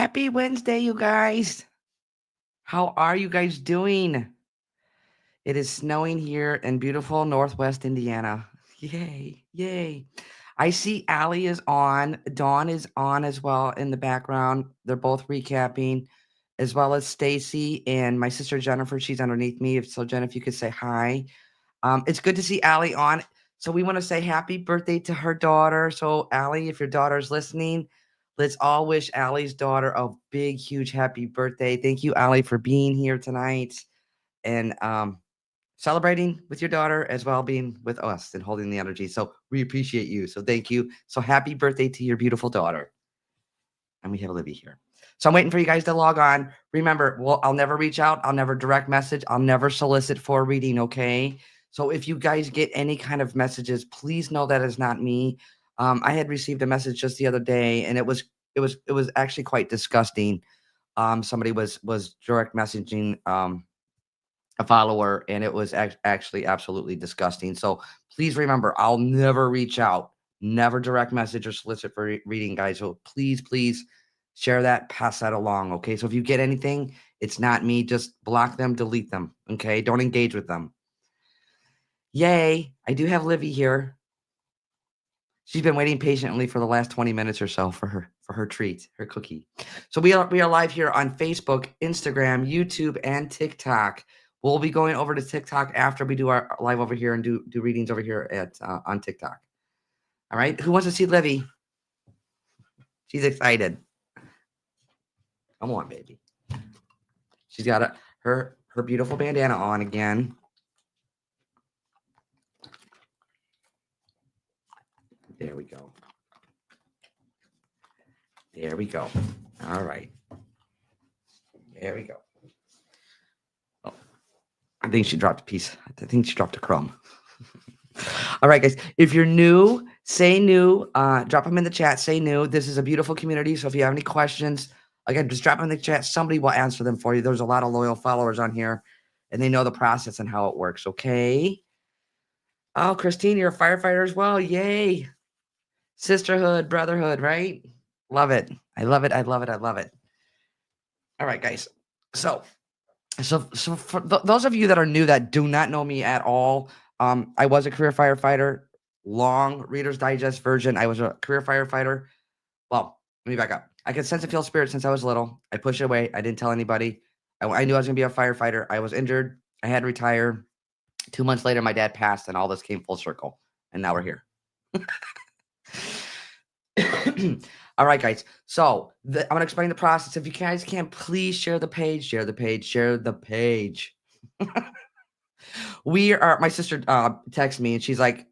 Happy Wednesday, you guys. How are you guys doing? It is snowing here in beautiful Northwest Indiana. Yay, yay. I see Allie is on. Dawn is on as well in the background. They're both recapping, as well as Stacy and my sister Jennifer. She's underneath me. So, Jen, if you could say hi. It's good to see Allie on. So we want to say happy birthday to her daughter. So Allie, if your daughter's listening, let's all wish Allie's daughter a big, huge happy birthday. Thank you, Allie, for being here tonight and celebrating with your daughter as well, being with us and holding the energy. So we appreciate you. So thank you. So happy birthday to your beautiful daughter. And we have Libby here. So I'm waiting for you guys to log on. Remember, I'll never reach out. I'll never direct message. I'll never solicit for a reading, okay? So if you guys get any kind of messages, please know that is not me. I had received a message just the other day, and it was actually quite disgusting. Somebody was direct messaging a follower, and it was actually absolutely disgusting. So please remember, I'll never reach out, never direct message or solicit for reading, guys. So please share that, pass that along. Okay. So if you get anything, it's not me. Just block them, delete them. Okay. Don't engage with them. Yay. I do have Livy here. She's been waiting patiently for the last 20 minutes or so for her treat, her cookie. So we are live here on Facebook, Instagram, YouTube, and TikTok. We'll be going over to TikTok after we do our live over here and do readings over here at on TikTok. All right. Who wants to see Livy? She's excited. Come on, baby. She's got her beautiful bandana on again. There we go. There we go. All right. There we go. Oh, I think she dropped a piece. I think she dropped a crumb. All right, guys. If you're new, say new. Drop them in the chat. Say new. This is a beautiful community. So if you have any questions, again, just drop them in the chat. Somebody will answer them for you. There's a lot of loyal followers on here, and they know the process and how it works. Okay. Oh, Christine, you're a firefighter as well. Yay. Sisterhood, brotherhood, right? Love it. I love it. I love it. I love it. All right, guys. So for those of you that are new that do not know me at all, I was a career firefighter, long Reader's Digest version. I was a career firefighter. Well, let me back up. I could sense and feel spirit since I was little. I pushed it away. I didn't tell anybody. I knew I was going to be a firefighter. I was injured. I had to retire. 2 months later, my dad passed, and all this came full circle. And now we're here. All right, guys. So I'm going to explain the process. If you guys can, please share the page, share the page, share the page. My sister texted me and she's like,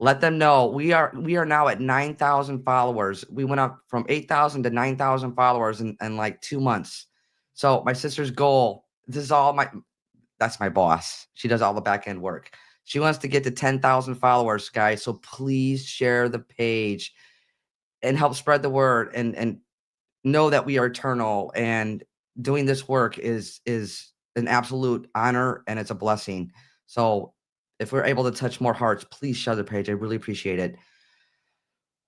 let them know we are now at 9,000 followers. We went up from 8,000 to 9,000 followers in like 2 months. So my sister's goal, that's my boss. She does all the back end work. She wants to get to 10,000 followers, guys. So please share the page and help spread the word and know that we are eternal, and doing this work is an absolute honor and it's a blessing. So if we're able to touch more hearts, please share the page. I really appreciate it.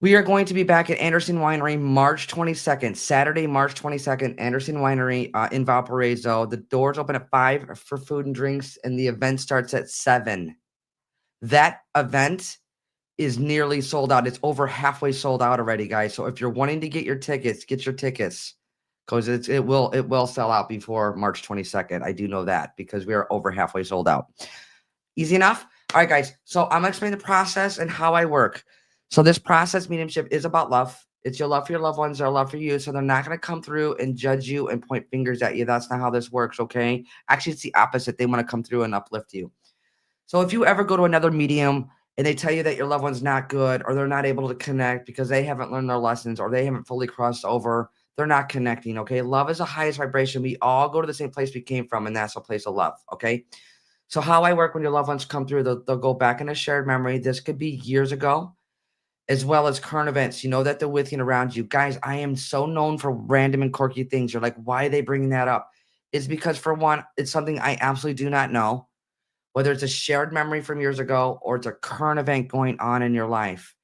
We are going to be back at Anderson Winery March 22nd, Saturday, March 22nd, Anderson Winery in Valparaiso. The doors open at 5 for food and drinks, and the event starts at 7. That event is nearly sold out. It's over halfway sold out already, guys. So if you're wanting to get your tickets, get your tickets, because it will sell out before March 22nd. I do know that because we are over halfway sold out. Easy enough? All right, guys. So I'm gonna explain the process and how I work. So this process mediumship is about love. It's your love for your loved ones, their love for you. So they're not gonna come through and judge you and point fingers at you. That's not how this works, okay? Actually, it's the opposite. They want to come through and uplift you. So if you ever go to another medium and they tell you that your loved one's not good, or they're not able to connect because they haven't learned their lessons, or they haven't fully crossed over, they're not connecting, okay? Love is the highest vibration. We all go to the same place we came from, and that's a place of love, okay? So how I work when your loved ones come through, they'll go back in a shared memory. This could be years ago, as well as current events. You know that they're with you and around you. Guys, I am so known for random and quirky things. You're like, why are they bringing that up? It's because, for one, it's something I absolutely do not know. Whether it's a shared memory from years ago or it's a current event going on in your life.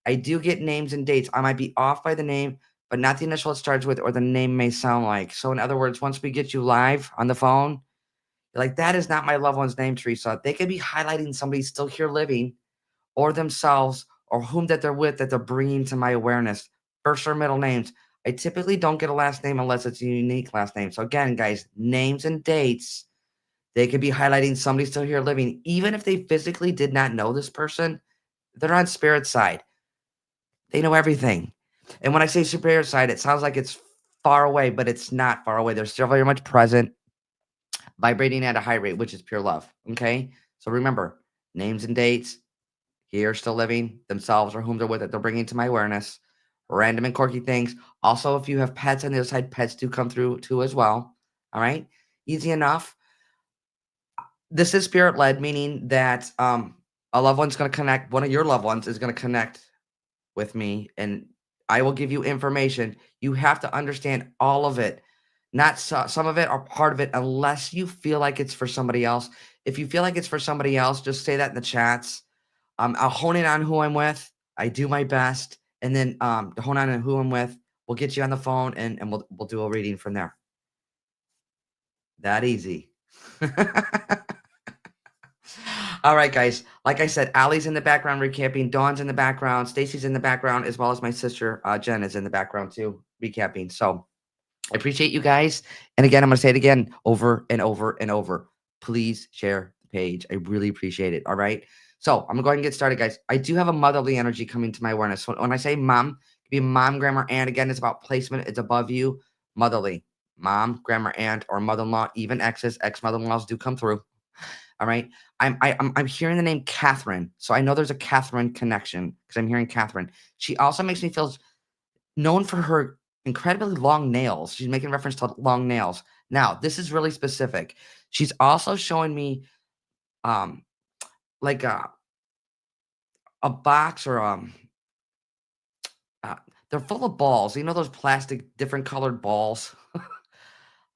I do get names and dates. I might be off by the name, but not the initial it starts with or the name may sound like. So, in other words, once we get you live on the phone, you're like, that is not my loved one's name, Teresa. They could be highlighting somebody still here living or themselves or whom that they're with that they're bringing to my awareness. First or middle names. I typically don't get a last name unless it's a unique last name. So, again, guys, names and dates, they could be highlighting somebody still here living. Even if they physically did not know this person, they're on spirit side. They know everything. And when I say superior side, it sounds like it's far away, but it's not far away. They're still very much present, vibrating at a high rate, which is pure love. Okay. So remember, names and dates, here still living, themselves or whom they're with that they're bringing to my awareness, random and quirky things. Also, if you have pets on the other side, pets do come through too as well. All right. Easy enough. This is spirit led, meaning that a loved one's going to connect, one of your loved ones is going to connect with me and I will give you information. You have to understand all of it, not some of it or part of it, unless you feel like it's for somebody else. If you feel like it's for somebody else, just say that in the chats. I'll hone in on who I'm with. I do my best. And then to hone in on who I'm with, we'll get you on the phone and we'll do a reading from there. That easy. All right, guys. Like I said, Allie's in the background recapping. Dawn's in the background. Stacy's in the background, as well as my sister Jen is in the background too, recapping. So I appreciate you guys. And again, I'm going to say it again over and over and over. Please share the page. I really appreciate it. All right. So I'm going to go ahead and get started, guys. I do have a motherly energy coming to my awareness. When I say mom, it could be mom, grandma, aunt. Again, it's about placement. It's above you. Motherly. Mom, grandma, aunt, or mother-in-law, even exes, ex-mother-in-laws do come through. All right. I'm hearing the name Catherine. So I know there's a Catherine connection because I'm hearing Catherine. She also makes me feel known for her incredibly long nails. She's making reference to long nails. Now, this is really specific. She's also showing me um like a box or uh, they're full of balls. You know those plastic different colored balls?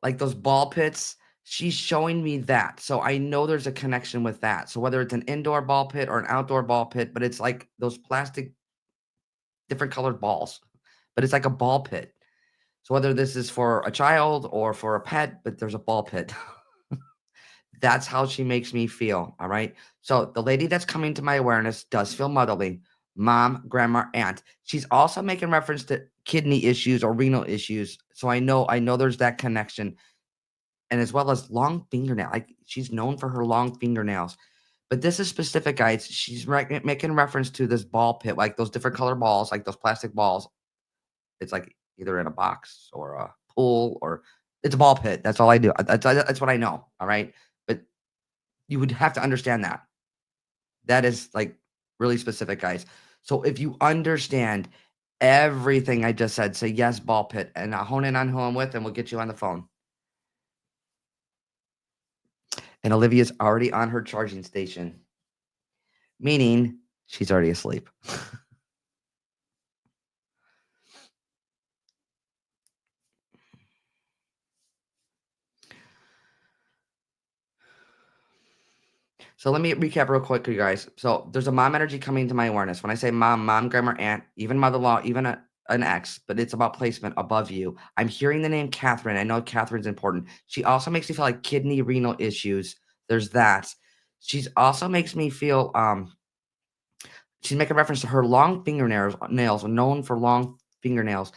Like those ball pits. She's showing me that. So I know there's a connection with that. So whether it's an indoor ball pit or an outdoor ball pit, but it's like those plastic different colored balls. But it's like a ball pit. So whether this is for a child or for a pet, but there's a ball pit. That's how she makes me feel. All right. So the lady that's coming to my awareness does feel motherly. Mom, grandma, aunt. She's also making reference to kidney issues or renal issues. So I know there's that connection. And as well as long fingernail. Like she's known for her long fingernails. But this is specific, guys. She's making reference to this ball pit, like those different color balls, like those plastic balls. It's like either in a box or a pool or it's a ball pit. That's all I do. That's what I know. All right. But you would have to understand that. That is like really specific, guys. So if you understand everything I just said, say yes, ball pit, and I'll hone in on who I'm with, and we'll get you on the phone. And Olivia's already on her charging station, meaning she's already asleep. So let me recap real quick, you guys. So there's a mom energy coming to my awareness. When I say mom, grandma, aunt, even mother-in-law, even an ex, but it's about placement above you. I'm hearing the name Catherine. I know Catherine's important. She also makes me feel like kidney renal issues. There's that. She's also makes me feel she's making reference to her long nails, known for long fingernails.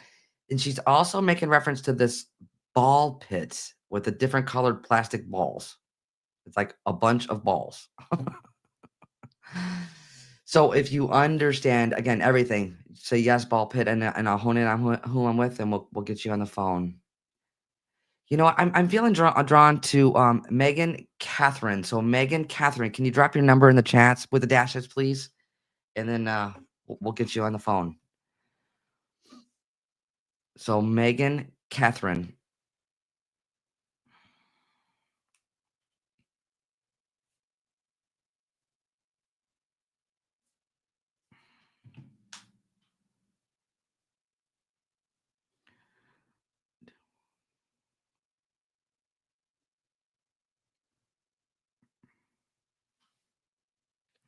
And she's also making reference to this ball pit with the different colored plastic balls. It's like a bunch of balls. So if you understand again everything, say yes, ball pit, and I'll hone in on who I'm with, and we'll get you on the phone. You know, I'm feeling drawn to Megan Catherine. So Megan Catherine, can you drop your number in the chats with the dashes, please? And then we'll get you on the phone. So Megan Catherine.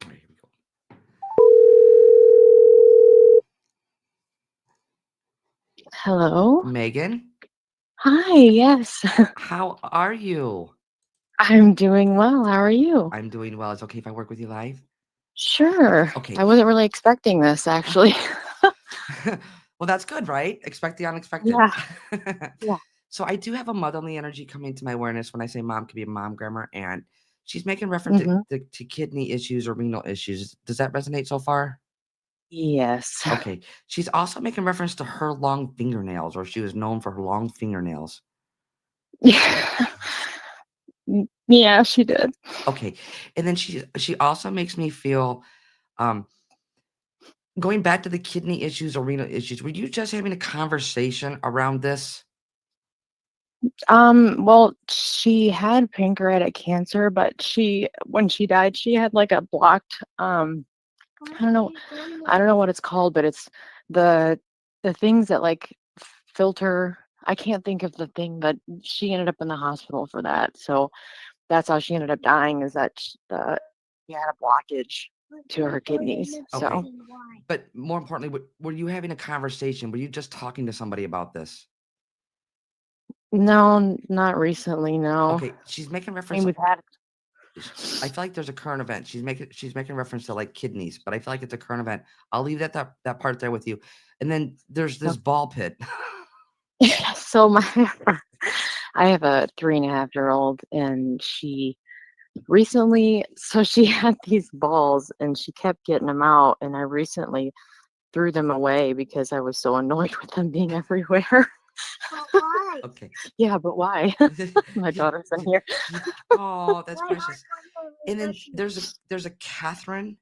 All right, here we go. Hello. Megan, Hi, yes. how are you? I'm doing well. How are you? I'm doing well. It's okay if I work with you live? Sure. Okay. I wasn't really expecting this, actually. Well, that's good, right? Expect the unexpected. Yeah, yeah. So I do have a motherly energy coming to my awareness when I say mom could be a mom grammar, and she's making reference Mm-hmm. to kidney issues or renal issues. Does that resonate so far? Yes. Okay. She's also making reference to her long fingernails, or she was known for her long fingernails. Yeah. Yeah, she did. Okay. And then she also makes me feel um going back to the kidney issues or renal issues, were you just having a conversation around this? Well, she had pancreatic cancer, but when she died, she had like a blocked, I don't know, I don't know what it's called, but it's the the things that like filter. I can't think of the thing, but she ended up in the hospital for that. So that's how she ended up dying. Is that she had a blockage to her kidneys. So Okay. But more importantly, were you having a conversation? Were you just talking to somebody about this? no, not recently. No, Okay, she's making I mean reference. we've had. sh- I feel like there's a current event. She's making reference to like kidneys, but I feel like it's a current event. I'll leave that part there with you. And then there's this ball pit. So my I have a 3.5-year-old, and she recently, so she had these balls and she kept getting them out, and I recently threw them away because I was so annoyed with them being everywhere. Okay. Yeah, but why? My daughter's in here. Oh, that's precious. And then there's a Catherine.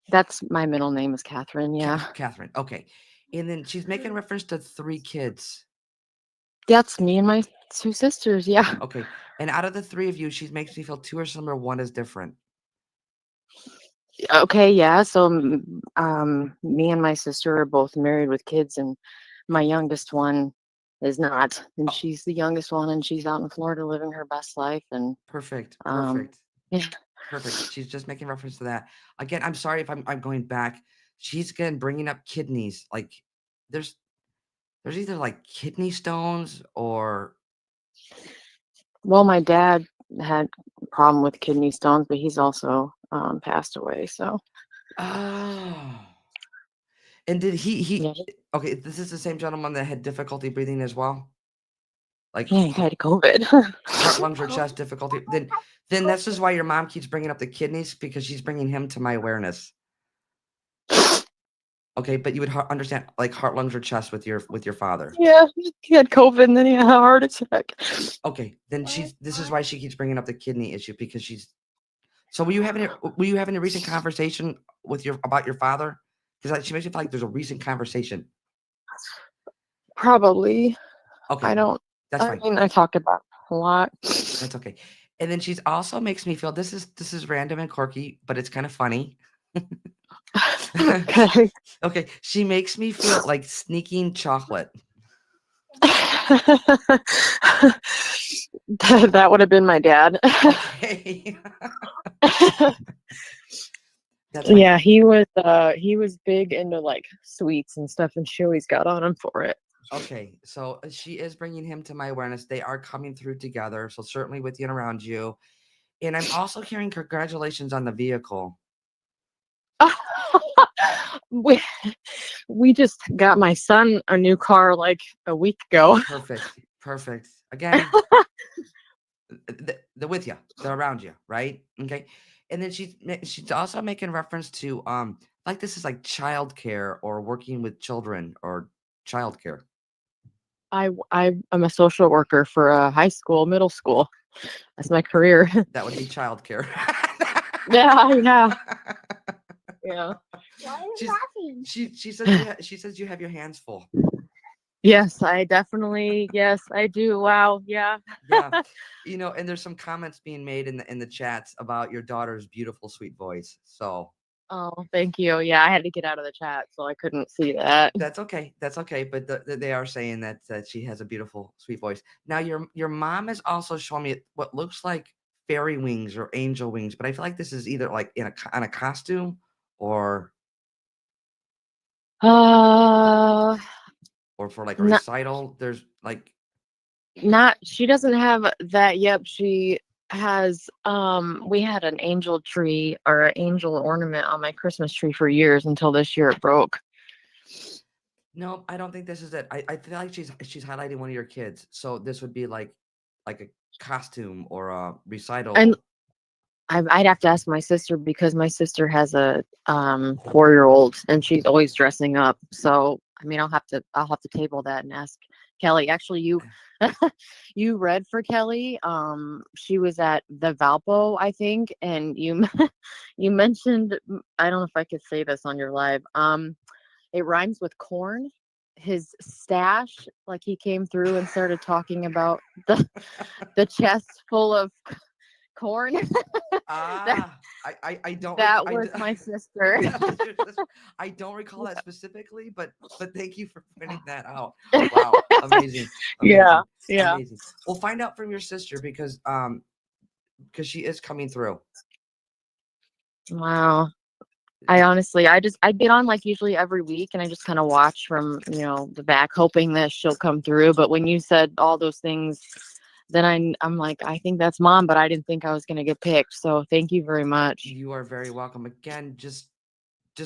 That's my middle name is Catherine. Yeah, Catherine. Okay. And then she's making reference to three kids. that's me and my two sisters. Yeah. Okay. And out of the three of you, she makes me feel two are similar, one is different. Okay. Yeah. So, me and my sister are both married with kids, and my youngest one is not, and Oh, she's the youngest one, and she's out in Florida living her best life, and perfect. um, Perfect. yeah. Perfect. She's just making reference to that. Again, I'm sorry if I'm going back. She's again bringing up kidneys. Like there's there's either like kidney stones or Well, my dad had a problem with kidney stones, but he's also passed away. So oh. And did he yeah, okay, this is the same gentleman that had difficulty breathing as well? Like he had COVID. heart, lungs, or chest difficulty? Then this is why your mom keeps bringing up the kidneys because she's bringing him to my awareness. Okay, but you would understand like heart, lungs, or chest with your father. Yeah, he had COVID and then he had a heart attack. Okay, then this is why she keeps bringing up the kidney issue because she's so were you having a recent conversation with your about your father? Because she makes me feel like there's a recent conversation. Probably. I Okay, don't. that's I fine. mean, I talked about it a lot. That's okay. And then she's also makes me feel this is random and quirky, but it's kind of funny. Okay. Okay, she makes me feel like sneaking chocolate. That would have been my dad. Okay. That's fine. Yeah, he was big into like sweets and stuff, and she always got on him for it. Okay, so she is bringing him to my awareness. They are coming through together. So certainly with you and around you. And I'm also hearing congratulations on the vehicle. we we just got my son a new car like a week ago. Perfect. Perfect. Again, they're with you. They're around you, right? Okay. And then she's also making reference to like this is like childcare or working with children or childcare. I am a social worker for a high school, middle school. That's my career. That would be childcare. Yeah, yeah, yeah. She's she says you have your hands full. Yes, I definitely. Yes, I do. Wow. Yeah. Yeah. And there's some comments being made in the chats about your daughter's beautiful sweet voice. So Oh, thank you. Yeah, I had to get out of the chat, so I couldn't see that. that's okay. That's okay. But they are saying that she has a beautiful, sweet voice. Now, your mom is also showing me what looks like fairy wings or angel wings, but I feel like this is either like on a costume or Uh, or for like a Not, recital? There's like, not, she doesn't have that yet. She has, we had an angel tree or an angel ornament on my Christmas tree for years until this year it broke. no, I don't think this is it. I feel like she's highlighting one of your kids. So this would be like a costume or a And recital. I'd have to ask my sister because my sister has a 4-year-old and she's always dressing up. So I mean, I'll have to table that and ask Kelly. Actually, you you read for Kelly. She was at the Valpo, I think, and you you mentioned, I don't know if I could say this on your live. It rhymes with corn. His stash, like he came through and started talking about the chest full of corn. that I don't that was my sister. that was your sister. I don't recall that specifically, but thank you for pointing that out. Wow, amazing, Yeah, amazing, yeah. amazing. We'll find out from your sister because she is coming through. Wow. I get on like usually every week and I just kind of watch from, the back hoping that she'll come through. But when you said all those things, then I'm like, I think that's mom, but I didn't think I was going to get picked. So thank you very much. You are very welcome. Again, just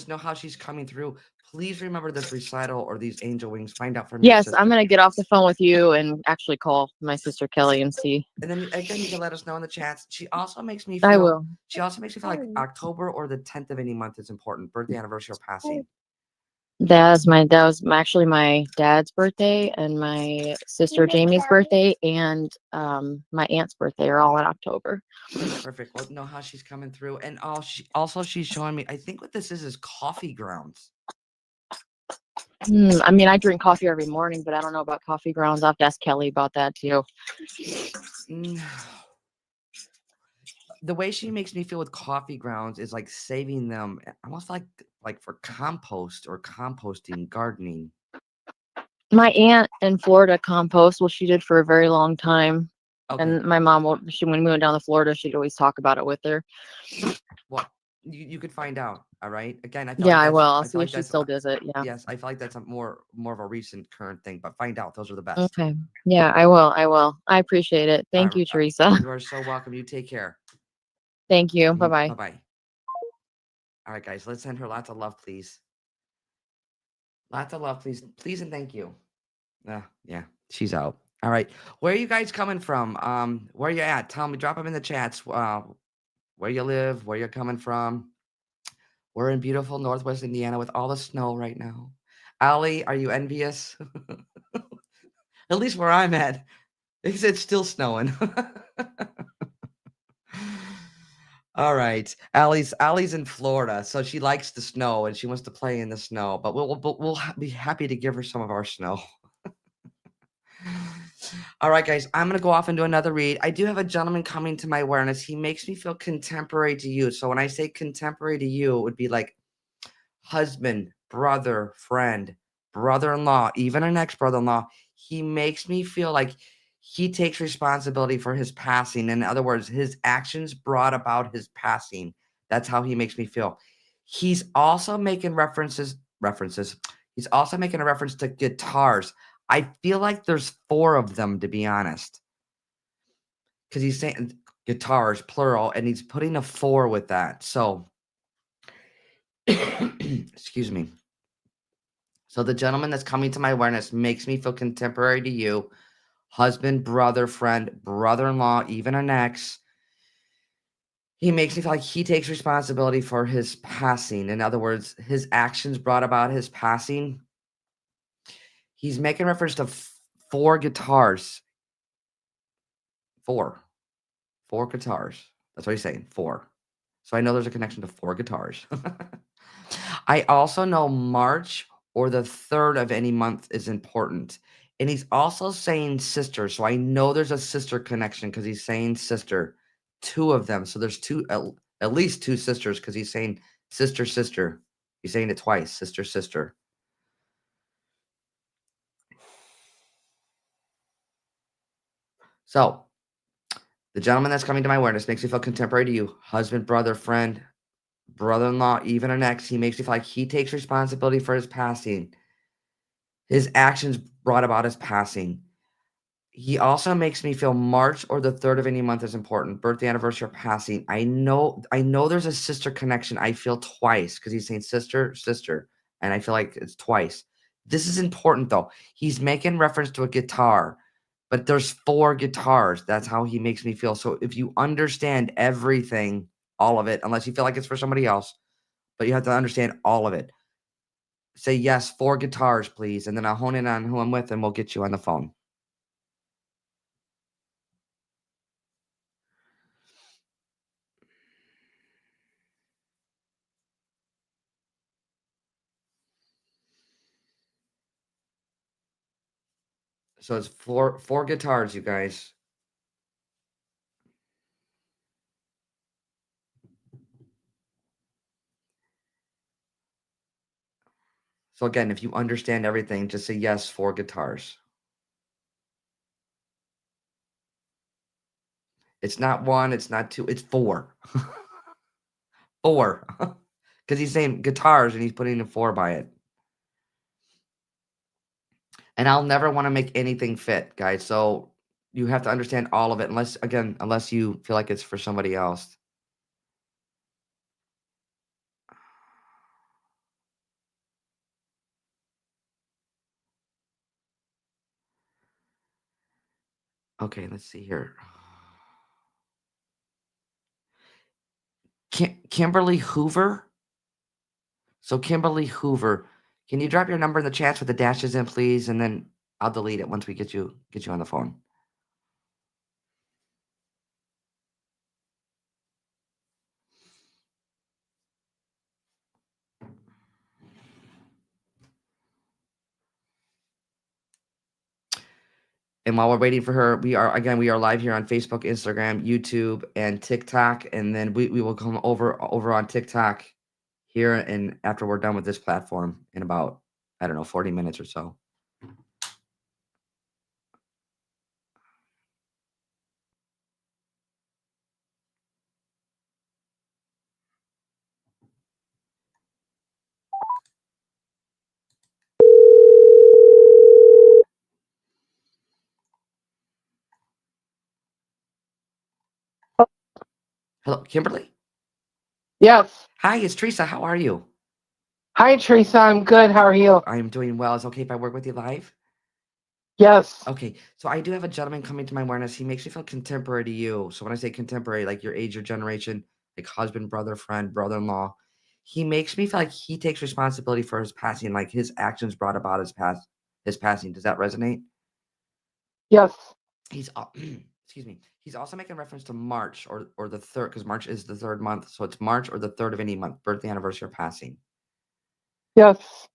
know how she's coming through. Please remember this recital or these angel wings. Find out from your Yes, I'm sister. going to get off the phone with you and actually call my sister Kelly and see. And then again, you can let us know in the chats. I will. She also makes me feel like October or the 10th of any month is important. Birthday, anniversary, or passing. Actually my dad's birthday and my sister Jamie's birthday and my aunt's birthday are all in October. Perfect. Well, know how she's coming through. And she's showing me, I think what this is coffee grounds. I mean, I drink coffee every morning, but I don't know about coffee grounds. I'll have to ask Kelly about that too. Mm, The way she makes me feel with coffee grounds is like saving them, almost like for compost or composting, gardening. My aunt in Florida composts. Well, she did for a very long time. Okay. And my mom, when we went down to Florida, she'd always talk about it with her. Well, you could find out. All right. Again, Yeah, I will. I'll I feel see if like she that's still does it. Yeah. yes, I feel like that's a more of a recent current thing. But find out. Those are the best. Okay. Yeah, I will. I will. I appreciate it. Thank you, Uh, Teresa. you are so welcome. You take care. Thank you. Bye Bye bye. bye. All right, guys. Let's send her lots of love, please. Lots of love, please. Please and thank you. Yeah, she's out. All right. Where are you guys coming from? Where you at? Tell me. Drop them in the chats. Where you live, where you're coming from. We're in beautiful Northwest Indiana with all the snow right now. Allie, are you envious? At least where I'm at, because it's still snowing. All right, Allie's in Florida, so she likes the snow and she wants to play in the snow. But we'll be happy to give her some of our snow. All right, guys, I'm going to go off and do another read. I do have a gentleman coming to my awareness. He makes me feel contemporary to you. So when I say contemporary to you, it would be like husband, brother, friend, brother-in-law, even an ex-brother-in-law. He makes me feel like he takes responsibility for his passing. In other words, his actions brought about his passing. That's how he makes me feel. He's also making references. He's also making a reference to guitars. I feel like there's 4 of them, to be honest, because he's saying guitars, plural, and he's putting a 4 with that. So, excuse me. So the gentleman that's coming to my awareness makes me feel contemporary to you. Husband, brother, friend, brother-in-law, even an ex. He makes me feel like he takes responsibility for his passing. In other words, his actions brought about his passing. He's making reference to 4 guitars. 4. 4 guitars. That's what he's saying. 4. So I know there's a connection to 4 guitars. I also know March or the 3rd of any month is important. And he's also saying sister. So I know there's a sister connection because he's saying sister. 2 of them. So there's at least 2 sisters because he's saying sister, sister. He's saying it twice. Sister, sister. So the gentleman that's coming to my awareness makes me feel contemporary to you. Husband, brother, friend, brother-in-law, even an ex. He makes me feel like he takes responsibility for his passing. His actions brought about his passing. He also makes me feel March or the 3rd of any month is important. Birthday, anniversary, or passing. I know there's a sister connection. I feel twice because he's saying sister, sister, and I feel like it's twice. This is important though. He's making reference to a guitar, but there's 4 guitars. That's how he makes me feel. So if you understand everything, all of it, unless you feel like it's for somebody else, but you have to understand all of it. Say yes, 4 guitars, please, and then I'll hone in on who I'm with, and we'll get you on the phone. So it's four guitars, you guys. So again, if you understand everything, just say yes, 4 guitars. It's not 1, it's not 2, it's 4. 4. Because he's saying guitars and he's putting a 4 by it. And I'll never want to make anything fit, guys. So you have to understand all of it, unless you feel like it's for somebody else. Okay, let's see here. Kimberly Hoover. So Kimberly Hoover, can you drop your number in the chats with the dashes in, please? And then I'll delete it once we get you on the phone. And while we're waiting for her, we are live here on Facebook, Instagram, YouTube, and TikTok. And then we will come over on TikTok here and after we're done with this platform in about, I don't know, 40 minutes or so. Hello, Kimberly? Yes. Hi, it's Teresa. How are you? Hi, Teresa. I'm good. How are you? I'm doing well. Is it okay if I work with you live? Yes. Okay, so I do have a gentleman coming to my awareness. He makes me feel contemporary to you. So when I say contemporary, like your age, your generation, like husband, brother, friend, brother-in-law, he makes me feel like he takes responsibility for his passing, like his actions brought about his passing. Does that resonate? Yes. He's excuse me. He's also making reference to March or the 3rd, because March is the 3rd month. So it's March or the 3rd of any month, birthday, anniversary, or passing. Yes.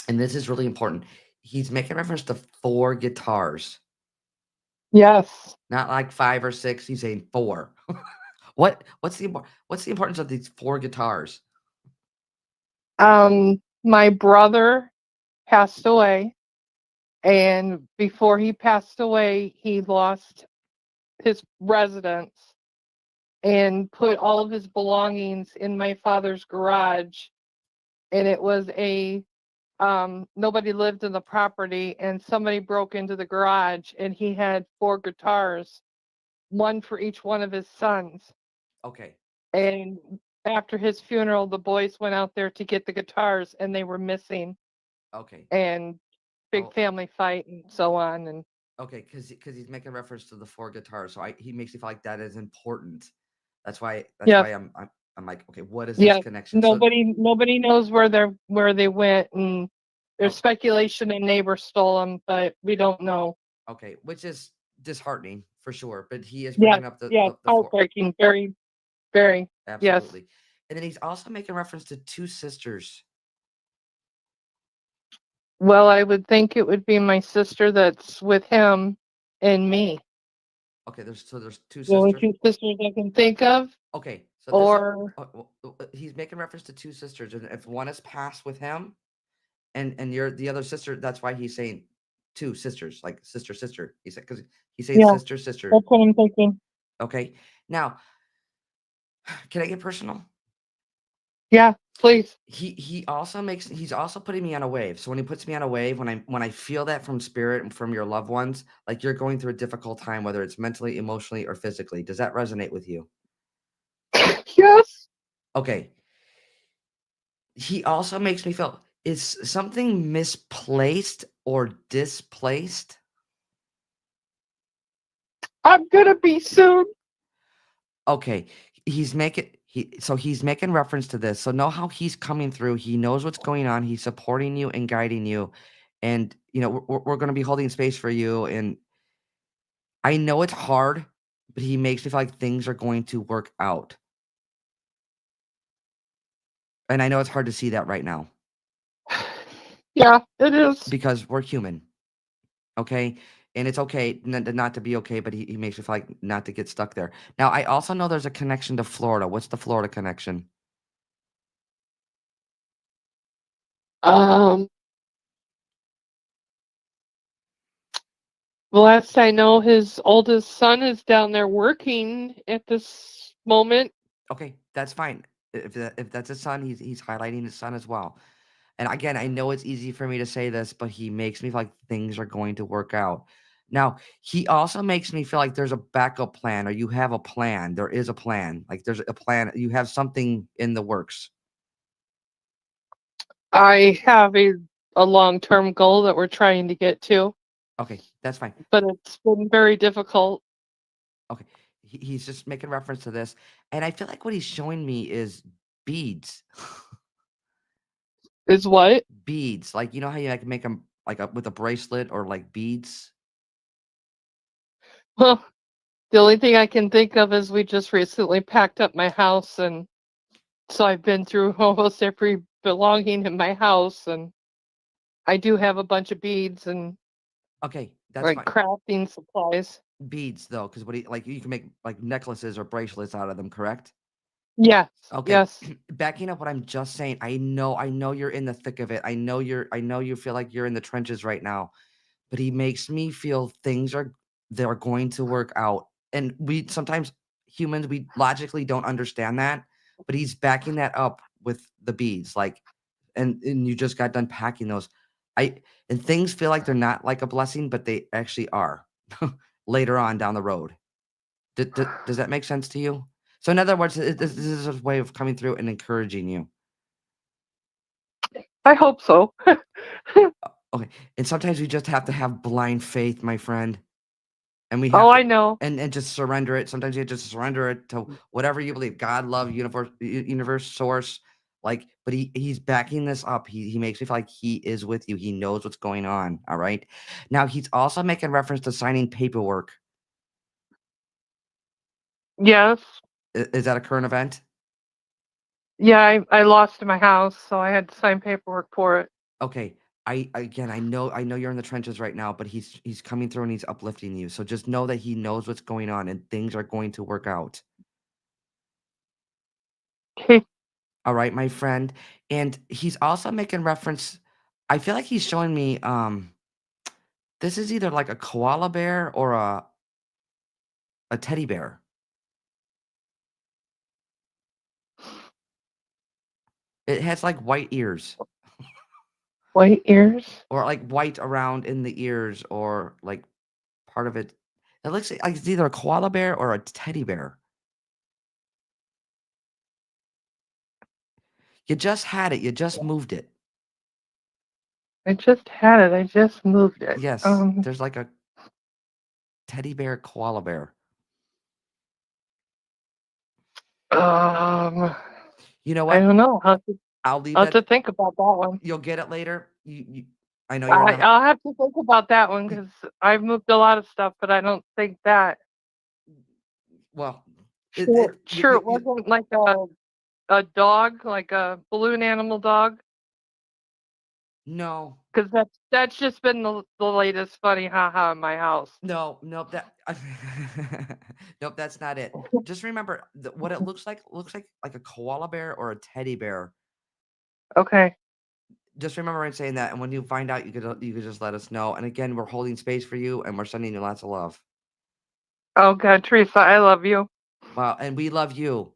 And this is really important. He's making reference to 4 guitars, Yes. not like 5 or 6. He's saying 4. What's the importance of these 4 guitars? My brother passed away, and before he passed away, he lost his residence and put all of his belongings in my father's garage. And it was nobody lived in the property, and somebody broke into the garage, and he had 4 guitars, one for each one of his sons. Okay. And after his funeral, the boys went out there to get the guitars, and they were missing, Okay. and big Oh, family fight and so on. And okay, because he's making reference to the 4 guitars, so he makes me feel like that is important. That's why yes, I'm like, okay, what is this yes, connection? So nobody knows where they went, and there's oh, speculation a neighbor stole them, but we don't know. okay, which is disheartening for sure. But he is Yes, bringing up yes, the 4. heartbreaking, very, very. Yes. Absolutely. And then he's also making reference to 2 sisters. Well, I would think it would be my sister that's with him and me. Okay, there's 2 The only sisters. two sisters I can think of, Okay, so this or he's making reference to 2 sisters, and if one is passed with him, and you're the other sister, that's why he's saying 2 sisters, like sister, sister. He said because he's saying yeah, sister, sister. that's what I'm thinking. Okay, now can I get personal? Yeah, please. He's also putting me on a wave. So when he puts me on a wave, when I feel that from spirit and from your loved ones, like you're going through a difficult time, whether it's mentally, emotionally, or physically. Does that resonate with you? Yes. Okay. He also makes me feel, is something misplaced or displaced? I'm gonna be soon. Okay. He's making reference to this. So know how he's coming through. He knows what's going on. He's supporting you and guiding you. And we're going to be holding space for you. And I know it's hard, but he makes me feel like things are going to work out. And I know it's hard to see that right now Yeah, it is. because we're human. Okay. And it's okay not to be okay, but he makes me feel like not to get stuck there. Now, I also know there's a connection to Florida. What's the Florida connection? Um, last I know, his oldest son is down there working at this moment. Okay, that's fine. If that's his son, he's highlighting his son as well. And again, I know it's easy for me to say this, but he makes me feel like things are going to work out. Now, he also makes me feel like there's a backup plan or you have a plan. There is a plan. Like there's a plan. You have something in the works. I have a long-term goal that we're trying to get to, Okay, that's fine. but it's been very difficult. Okay. He's just making reference to this. And I feel like what he's showing me is beads. Is what? Beads. Like, you know how you like make them like with a bracelet or like beads? Well, the only thing I can think of is we just recently packed up my house, and so I've been through almost every belonging in my house, and I do have a bunch of beads and Okay, that's like fine. crafting supplies. Beads though, because what he like you can make like necklaces or bracelets out of them, correct? Yes, Okay. yes. Backing up what I'm just saying, I know you're in the thick of it. I know you feel like you're in the trenches right now, but he makes me feel they're going to work out. And we sometimes humans we logically don't understand that, but he's backing that up with the beads. Like and you just got done packing those. I and things feel like they're not like a blessing, but they actually are later on down the road. Does that make sense to you? So in other words, this is a way of coming through and encouraging you. I hope so. Okay, and sometimes we just have to have blind faith, my friend, and we Oh, have to I know. and just surrender it. Sometimes you just surrender it to whatever you believe, God, love, universe, source. Like, but he's backing this up. He makes me feel like he is with you. He knows what's going on. All right. Now he's also making reference to signing paperwork. Yes. Is that a current event? Yeah, I lost my house, so I had to sign paperwork for it. Okay. I know you're in the trenches right now, but he's coming through and he's uplifting you. So just know that he knows what's going on and things are going to work out. Okay. All right, my friend. And he's also making reference. I feel like he's showing me this is either like a koala bear or a teddy bear. It has like white ears White ears. or like white around in the ears or like part of it. It looks like it's either a koala bear or a teddy bear. You just had it. You just moved it. I just had it. I just moved it. Yes, there's like a teddy bear, koala bear. Um, You know I what? don't know. I'll leave I'll have that. to think about that one. You'll get it later. I know you're in the. I'll have to think about that one because I've moved a lot of stuff, but I don't think that. Well, Sure, sure. It wasn't like a dog, like a balloon animal dog, no, because that's just been the latest funny haha in my house. no, nope. Nope, that's not it. Just remember what it looks like a koala bear or a teddy bear. Okay. Just remember and saying that, and when you find out, you could just let us know. And again, we're holding space for you, and we're sending you lots of love. Oh God, Teresa, I love you. Wow, and we love you.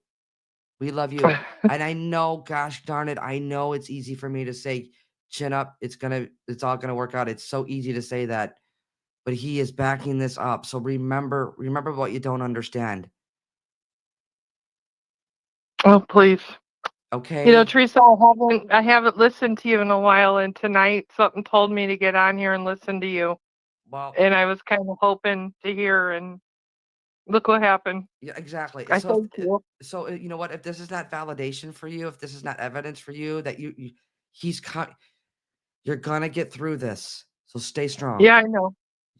We love you. And I know, gosh darn it, I know it's easy for me to say, chin up, it's all gonna work out. It's so easy to say that, but he is backing this up. So remember what you don't understand. Oh, please. Okay? Teresa, I haven't listened to you in a while, and tonight something told me to get on here and listen to you. Well, And I was kind of hoping to hear, and look what happened. yeah, exactly. I So, thank you. you know what? If this is not validation for you, if this is not evidence for you that he's you're gonna get through this. So stay strong. Yeah, I know.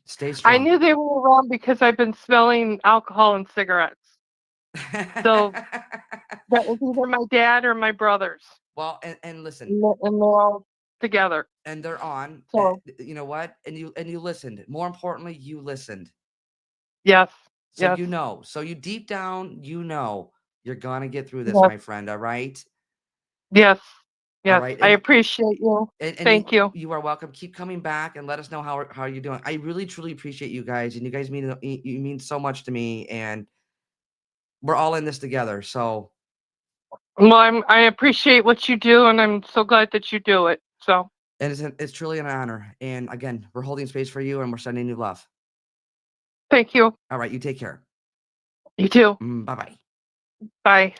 Stay I strong. knew they were wrong because I've been smelling alcohol and cigarettes. So that was either my dad or my brothers, Well, and listen, and they're all together. and they're on. So You know what? And you listened. More importantly, you listened. yes, So yes, So you deep down, you're gonna get through this, yes, my friend. All right. yes, All yes. right. I appreciate you. And Thank you. you are welcome. Keep coming back and let us know how you're doing. I really truly appreciate you guys, and you guys you mean so much to me, and we're all in this together. So, Well, I appreciate what you do, and I'm so glad that you do it. So and it's truly an honor. And again, we're holding space for you, and we're sending you love. thank you. All right. You take care. You too. Bye bye. Bye.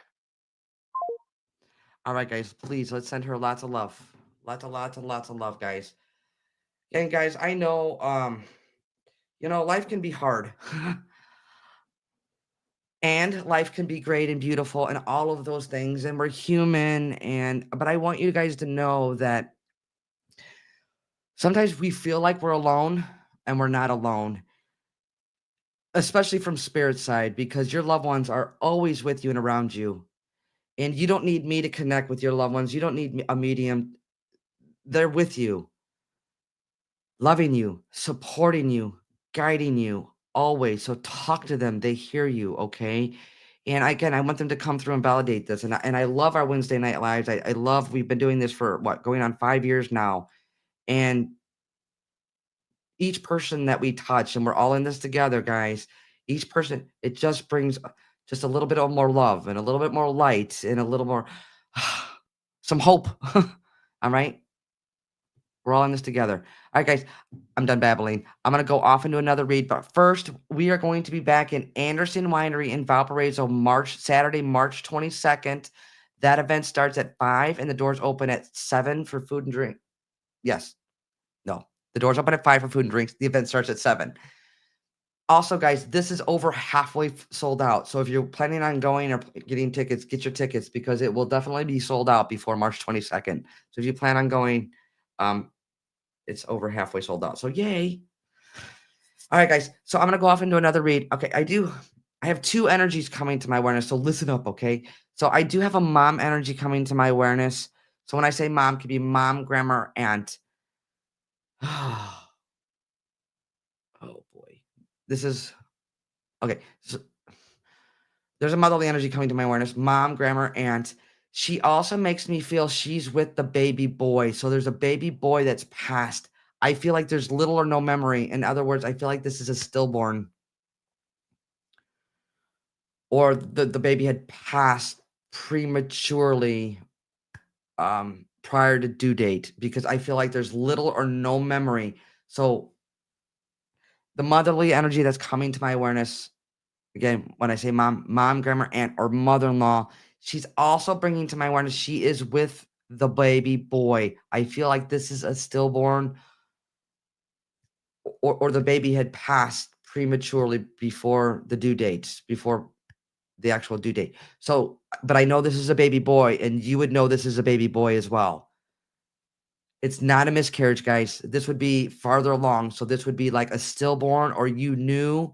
All right, guys. Please let's send her lots of love, lots of love, guys. And guys, I know, life can be hard. And life can be great and beautiful and all of those things, and we're human, but I want you guys to know that sometimes we feel like we're alone, and we're not alone, especially from spirit side, because your loved ones are always with you and around you, and you don't need me to connect with your loved ones. You don't need a medium. They're with you, loving you, supporting you, guiding you always. So talk to them. They hear you, okay? And again, I want them to come through and validate this. And I love our Wednesday night lives. I love, we've been doing this for what, going on 5 years now. And each person that we touch, and we're all in this together, guys. Each person, it just brings just a little bit of more love and a little bit more light and a little more some hope. All right. We're all in this together. All right, guys, I'm done babbling. I'm going to go off into another read, but first, we are going to be back in Anderson Winery in Valparaiso, Saturday, March 22nd. That event starts at 5 and the doors open at 7 for food and drink. Yes. No. The doors open at 5 for food and drinks. The event starts at 7. Also, guys, this is over halfway sold out. So if you're planning on going or getting tickets, get your tickets because it will definitely be sold out before March 22nd. So if you plan on going, it's over halfway sold out. So yay. All right, guys. So I'm going to go off into another read. Okay, I have two energies coming to my awareness. So listen up, okay? So I do have a mom energy coming to my awareness. So when I say mom, it could be mom, grandma, or aunt. Oh boy. This is okay. So there's a motherly energy coming to my awareness. Mom, grandma, aunt. She also makes me feel she's with the baby boy. So there's a baby boy that's passed. I feel like there's little or no memory. In other words, I feel like this is a stillborn, or the baby had passed prematurely prior to due date, because I feel like there's little or no memory. So the motherly energy that's coming to my awareness, again, when I say mom, grandma, aunt, or mother-in-law, she's also bringing to my awareness she is with the baby boy. I feel like this is a stillborn, or the baby had passed prematurely before the due dates, before the actual due date. So, but I know this is a baby boy, and you would know this is a baby boy as well. It's not a miscarriage, guys. This would be farther along. So this would be like a stillborn, or you knew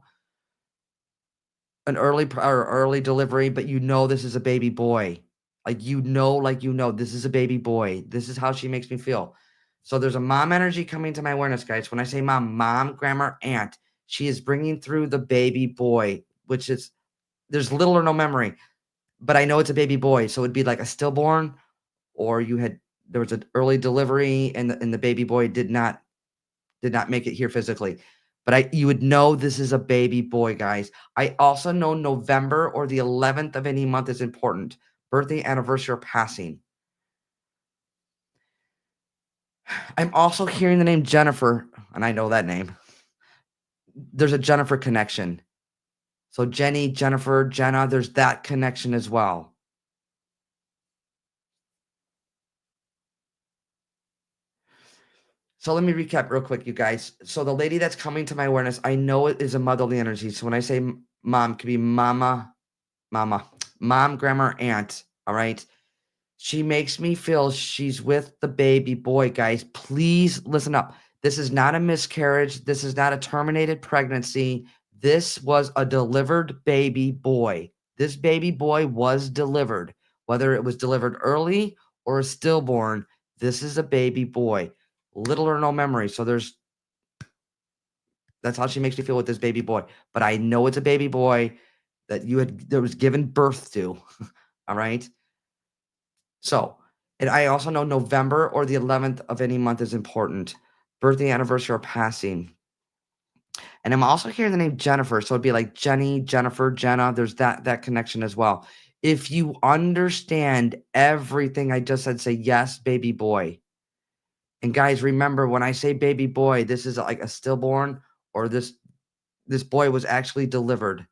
an early delivery, but you know this is a baby boy. Like this is a baby boy. This is how she makes me feel. So there's a mom energy coming to my awareness, guys. When I say mom, grandma, aunt, she is bringing through the baby boy, which is, there's little or no memory, but I know it's a baby boy. So it'd be like a stillborn, or there was an early delivery, and the baby boy did not make it here physically. But you would know this is a baby boy, guys. I also know November or the 11th of any month is important. birthday, anniversary, or passing. I'm also hearing the name Jennifer, and I know that name. There's a Jennifer connection. So Jenny, Jennifer, Jenna, there's that connection as well. So let me recap real quick, you guys. So the lady that's coming to my awareness, I know it is a motherly energy. So when I say mom, it could be mama, mom, grandma, or aunt. All right. She makes me feel she's with the baby boy, guys. Please listen up. This is not a miscarriage. This is not a terminated pregnancy. This was a delivered baby boy. This baby boy was delivered, whether it was delivered early or a stillborn. This is a baby boy, little or no memory. So that's how she makes me feel with this baby boy. But I know it's a baby boy that was given birth to. All right. So, and I also know November or the 11th of any month is important. Birthday, anniversary, or passing. And I'm also hearing the name Jennifer. So it'd be like Jenny, Jennifer, Jenna. There's that connection as well. If you understand everything I just said, say yes, baby boy. And guys, remember when I say baby boy, this is like a stillborn or this boy was actually delivered.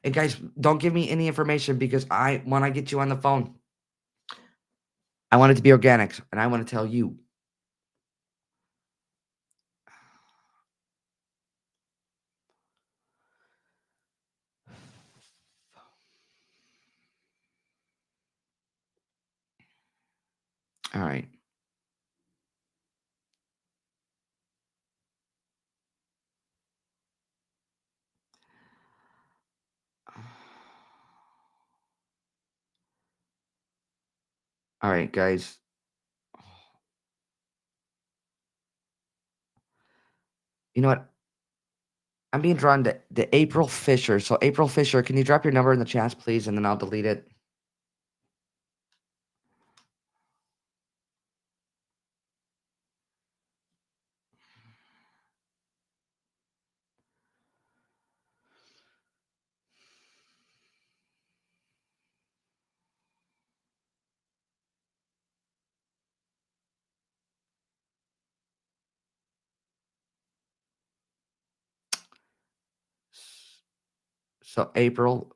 And guys, don't give me any information because when I get you on the phone, I want it to be organic and I want to tell you. All right. All right, guys. You know what? I'm being drawn to April Fisher. So, April Fisher, can you drop your number in the chat, please? And then I'll delete it. So, April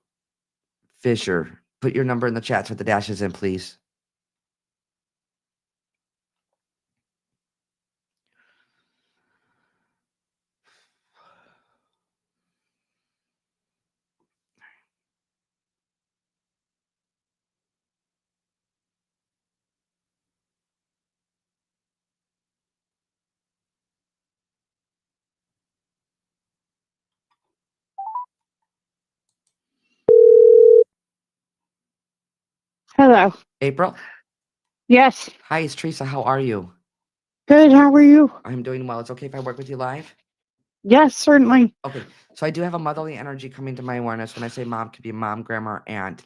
Fisher, put your number in the chats with the dashes in, please. Hello. April? Yes. Hi, it's Teresa. How are you? Good. How are you? I'm doing well. It's okay if I work with you live? Yes, certainly. Okay. So, I do have a motherly energy coming to my awareness. When I say mom, could be mom, grandma, or aunt.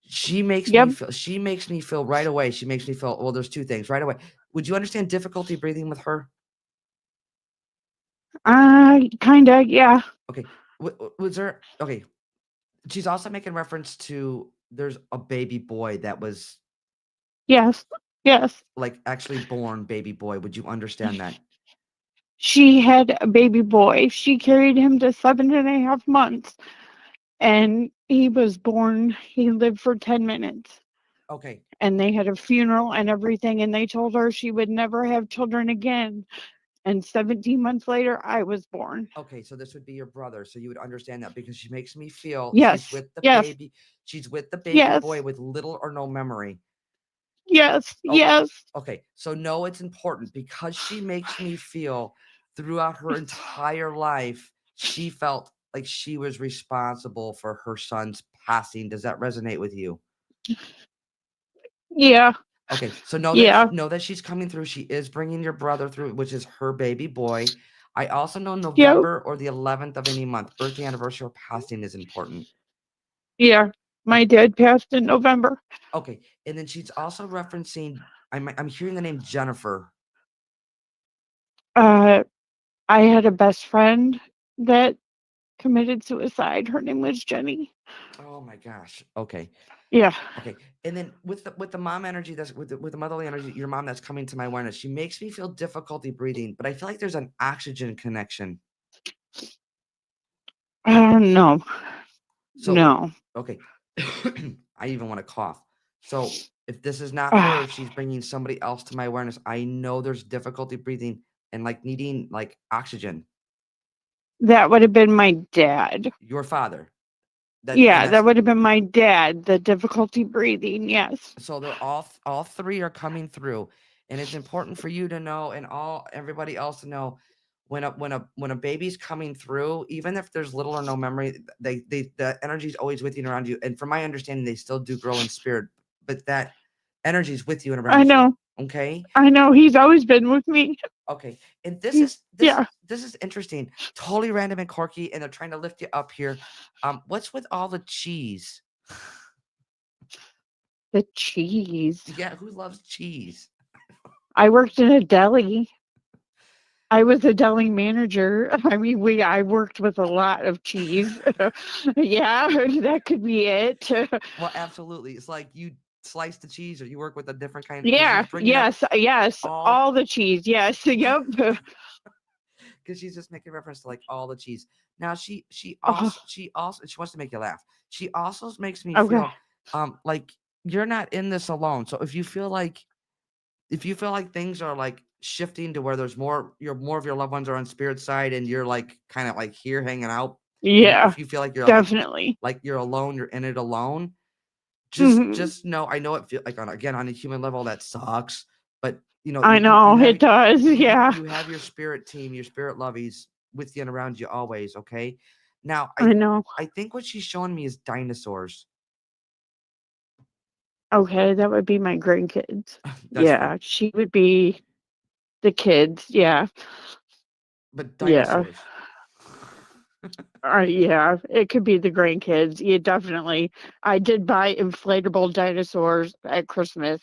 She makes Yep. me feel right away. She makes me feel, well, there's two things right away. Would you understand difficulty breathing with her? Kinda. Yeah. Okay. Was there, okay. She's also making reference to there's a baby boy that was Yes. Yes. like actually born baby boy. Would you understand that? She had a baby boy. She carried him to 7.5 months, and he was born. He lived for 10 minutes, Okay. and they had a funeral and everything, and they told her she would never have children again. And 17 months later, I was born. Okay. So this would be your brother. So you would understand that because she makes me feel she's Yes. with the Yes. baby. She's with the baby Yes. boy with little or no memory. Yes. Oh, Yes. okay. So no, it's important because she makes me feel throughout her entire life, she felt like she was responsible for her son's passing. Does that resonate with you? Yeah. Okay, so Yeah. know that she's coming through. She is bringing your brother through, which is her baby boy. I also know Yep. November or the 11th of any month, birthday, anniversary, or passing is important. Yeah. My dad passed in November. Okay, and then she's also referencing. I'm hearing the name Jennifer. Uh, I had a best friend that committed suicide. Her name was Jenny. Oh my gosh. Okay. Yeah. Okay. And then with the mom energy that's with the motherly energy, your mom that's coming to my awareness, she makes me feel difficulty breathing, but I feel like there's an oxygen connection. No. So No. okay. I even want to cough. So if this is not her, Ah, if she's bringing somebody else to my awareness, I know there's difficulty breathing and like needing like oxygen. that would have been my dad. Your father. That and Yeah, that's that would have been my dad. The difficulty breathing. Yes. so they're all three are coming through, and it's important for you to know and all everybody else to know when a baby's coming through, even if there's little or no memory, they the energy's always with you and around you. And from my understanding, they still do grow in spirit, but that energy's with you and I around you. know. Okay. I know. He's always been with me. Okay. And this He's is yeah. this is interesting. Totally random and quirky, and they're trying to lift you up here. What's with all the cheese? The cheese. Yeah, who loves cheese? I worked in a deli. I was a deli manager. I mean, I worked with a lot of cheese. Yeah, that could be it. Well, absolutely. It's like you slice the cheese or you work with a different kind because she's Yeah, bringing up yes, yes, all all the cheese. Yes, yep. because she's just making reference to like all the cheese. Now Oh, she also she wants to make you laugh. She also makes me okay. feel like you're not in this alone. So if you feel like things are like shifting to where there's more of your loved ones are on spirit side and you're like kind of like here hanging out, and Yeah, if you feel like you're definitely. like you're alone, you're in it alone, Mhm. just know I know it feel like on a human level that sucks, but I know it does. Yeah, you have your spirit team, your spirit lovies with you and around you always, okay? Now I know. I think what she's showing me is dinosaurs. Okay, that would be my grandkids. That's fine. Yeah, she would be the kids. Yeah, But yeah. dinosaurs. Yeah, it could be the grandkids. Yeah, definitely. I did buy inflatable dinosaurs at Christmas,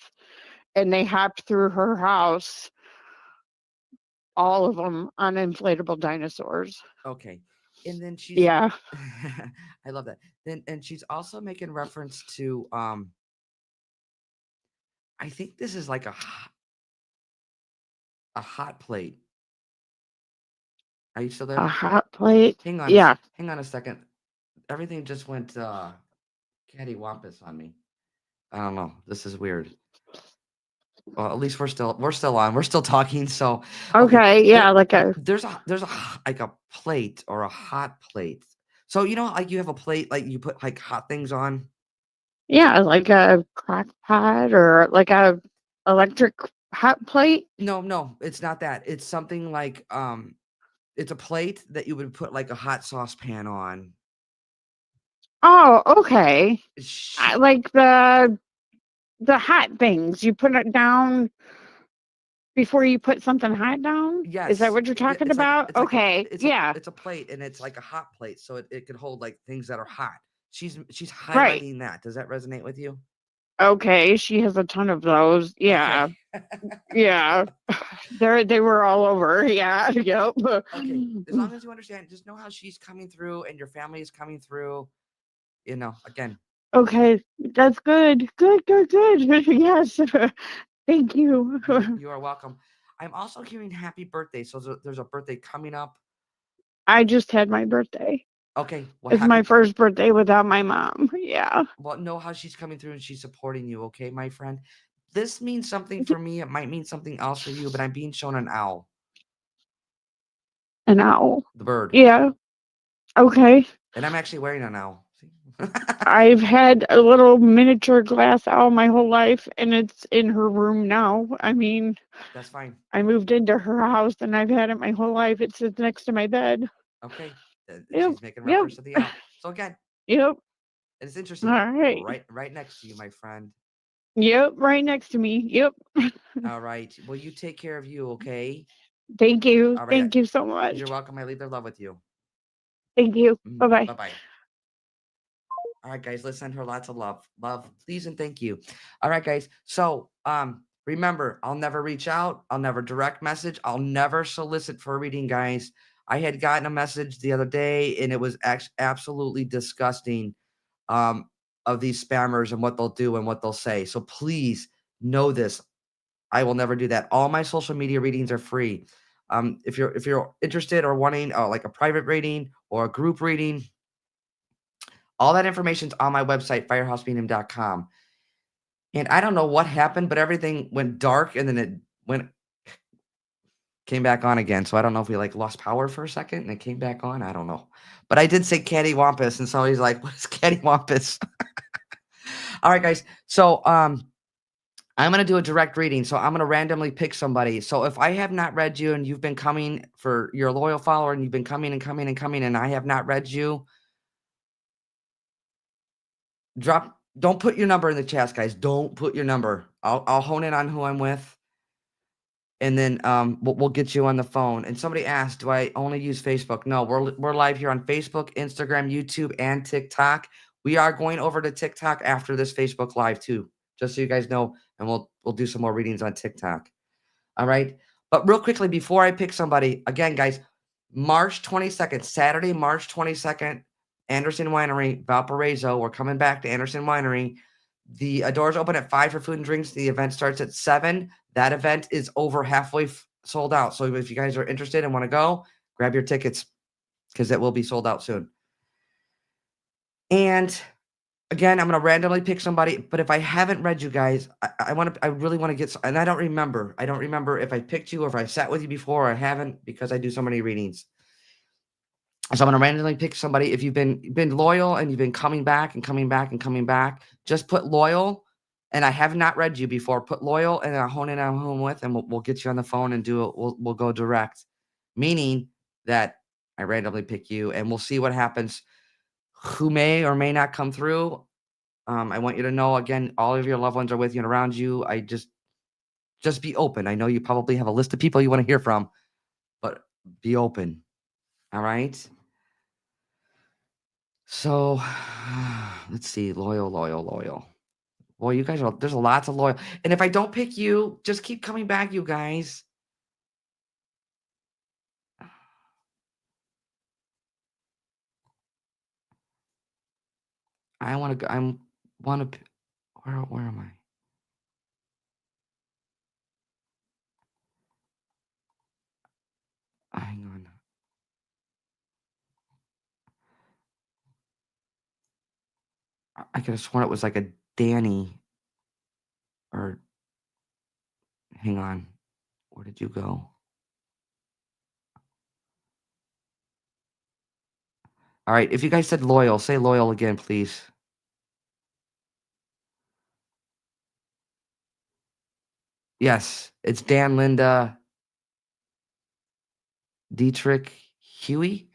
and they hopped through her house, all of them on inflatable dinosaurs. Okay. And then she's Yeah. I love that. Then and she's also making reference to I think this is like a hot plate. Are you still A there? hot plate? Hang on Yeah. hang on a second. Everything just went cattywampus on me. I don't know. This is weird. Well, at least we're still on. We're still talking. So, okay, Okay, there yeah, like a there's like a plate or a hot plate. So like you have a plate like you put like hot things on. yeah, like a crock pot or like a electric hot plate. No, no, it's not that. It's something like it's a plate that you would put like a hot saucepan on. Oh, okay. She, Like the hot things. You put it down before you put something hot down? Is that yes, what you're yeah, talking about? Okay. Yeah. it's a plate and it's like a hot plate, so it could hold like things that are hot. She's Right. highlighting that. Does that resonate with you? Okay. She has a ton of those. Okay. Yeah. Yeah. They were all over. Yeah. Yep. Okay, as long as you understand, just know how she's coming through and your family is coming through. Again, Okay. That's good. Good, good, good. Yes. Thank you. you are welcome. I'm also hearing happy birthday. So there's a birthday coming up. I just had my birthday. Okay, well, It's my first birthday without my mom. Yeah. know how she's coming through and she's supporting you. Okay, my friend. This means something for me. It might mean something else for you, but I'm being shown an owl, An owl. the bird, Yeah. Okay. and I'm actually wearing an owl. See? I've had a little miniature glass owl my whole life, and it's in her room now. I mean, That's fine. I moved into her house and I've had it my whole life. It sits next to my bed. Okay, Yep. she's making Yep. reference to the owl. So again, Yep. it's All interesting. right. Right next to you, my friend. Yep. Right next to me. Yep. All right. Well, you take care of you, okay? Thank you. All right. Thank you so You're much. welcome. I leave their love with you. Thank you. Bye bye. Bye bye. All right, guys. Let's send her lots of love, please, and thank you. All right, guys. So, Remember, I'll never reach out. I'll never direct message. I'll never solicit for a reading, guys. I had gotten a message the other day, and it was absolutely disgusting, of these spammers and what they'll do and what they'll say. So please know this. I will never do that. All my social media readings are free. If you're interested or wanting like a private reading or a group reading, all that information's on my website, firehousemedium.com. And I don't know what happened, but everything went dark and then it came back on again. So I don't know if we like lost power for a second and it came back on. I don't know. But I did say cattywampus, and so he's like, "What is cattywampus?" All right, guys. So I'm gonna do a direct reading. So I'm gonna randomly pick somebody. So if I have not read you and you've been coming for your loyal follower and you've been coming and coming and coming and I have not read you, don't put your number in the chat, guys. Don't put your number. I'll hone in on who I'm with. And then we'll get you on the phone. And somebody asked, do I only use Facebook? No, we're live here on Facebook, Instagram, YouTube, and TikTok. We are going over to TikTok after this Facebook Live too, just so you guys know. And we'll do some more readings on TikTok. All right. But real quickly, before I pick somebody, again, guys, March 22nd, Saturday, March 22nd, Anderson Winery, Valparaiso. We're coming back to Anderson Winery. The doors open at 5 for food and drinks. The event starts at 7. That event is over halfway sold out. So if you guys are interested and want to go, grab your tickets because it will be sold out soon. And again, I'm going to randomly pick somebody, but if I haven't read you guys, I really want to get, and I don't remember if I picked you or if I sat with you before or I haven't, because I do so many readings. So I'm going to randomly pick somebody. If you've been loyal and you've been coming back and coming back and coming back, just put loyal. And I have not read you before. Put loyal and I'll hone in on who I'm with, and we'll get you on the phone and do it. We'll go direct, meaning that I randomly pick you, and we'll see what happens. Who may or may not come through. I want you to know, again, all of your loved ones are with you and around you. I just be open. I know you probably have a list of people you want to hear from, but be open. All right. So let's see. Loyal. Boy, you guys there's a lot of loyal. And if I don't pick you, just keep coming back, you guys. I want to go. Where am I? Hang on. I could have sworn it was like a Danny or hang on. Where did you go? All right. If you guys said loyal, say loyal again, please. Yes, it's Dan, Linda, Dietrich, Huey.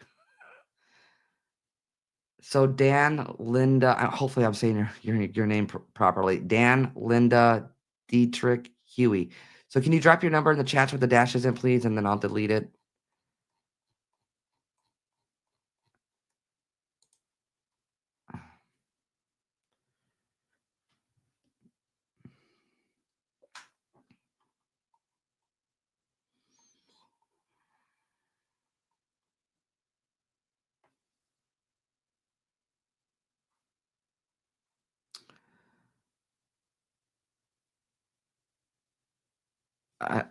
So Dan, Linda, hopefully I'm saying your name properly. Dan, Linda, Dietrich, Huey. So can you drop your number in the chats with the dashes in, please, and then I'll delete it.